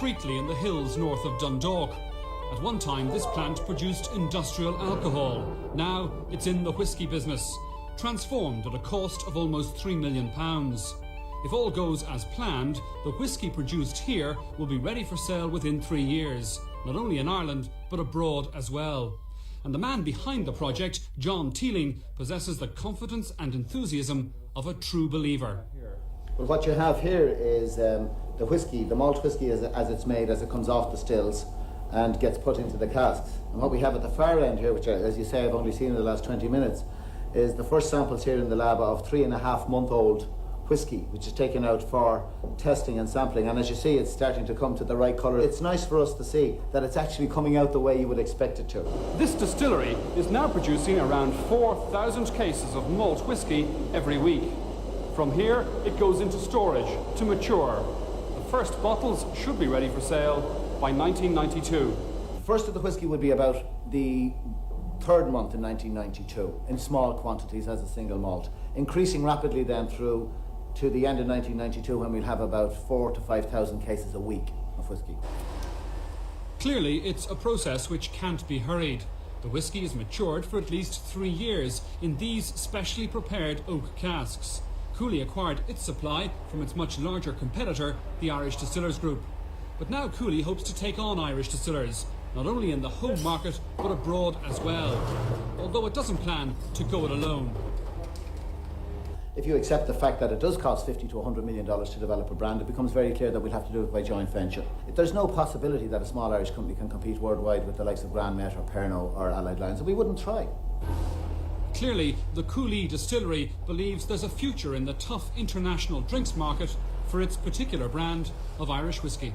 discreetly in the hills north of Dundalk. At one time, this plant produced industrial alcohol. Now it's in the whisky business, transformed at a cost of almost £3 million. If all goes as planned, the whisky produced here will be ready for sale within 3 years, not only in Ireland, but abroad as well. And the man behind the project, John Teeling, possesses the confidence and enthusiasm of a true believer. Well, what you have here is the whisky, the malt whisky as it's made, as it comes off the stills and gets put into the casks. And what we have at the far end here, which as you say I've only seen in the last 20 minutes, is the first samples here in the lab of 3.5-month-old whisky, which is taken out for testing and sampling. And as you see, it's starting to come to the right colour. It's nice for us to see that it's actually coming out the way you would expect it to. This distillery is now producing around 4,000 cases of malt whisky every week. From here, it goes into storage to mature. The first bottles should be ready for sale by 1992. First of the whisky would be about the third month in 1992, in small quantities as a single malt, increasing rapidly then through to the end of 1992, when we'll have about 4,000 to 5,000 cases a week of whisky. Clearly, it's a process which can't be hurried. The whisky is matured for at least 3 years in these specially prepared oak casks. Cooley acquired its supply from its much larger competitor, the Irish Distillers Group. But now Cooley hopes to take on Irish distillers, not only in the home market, but abroad as well, although it doesn't plan to go it alone. If you accept the fact that it does cost $50 to $100 million to develop a brand, it becomes very clear that we'll have to do it by joint venture. There's no possibility that a small Irish company can compete worldwide with the likes of Grand Met or Pernod or Allied Lions, and we wouldn't try. Clearly, the Cooley Distillery believes there's a future in the tough international drinks market for its particular brand of Irish whisky.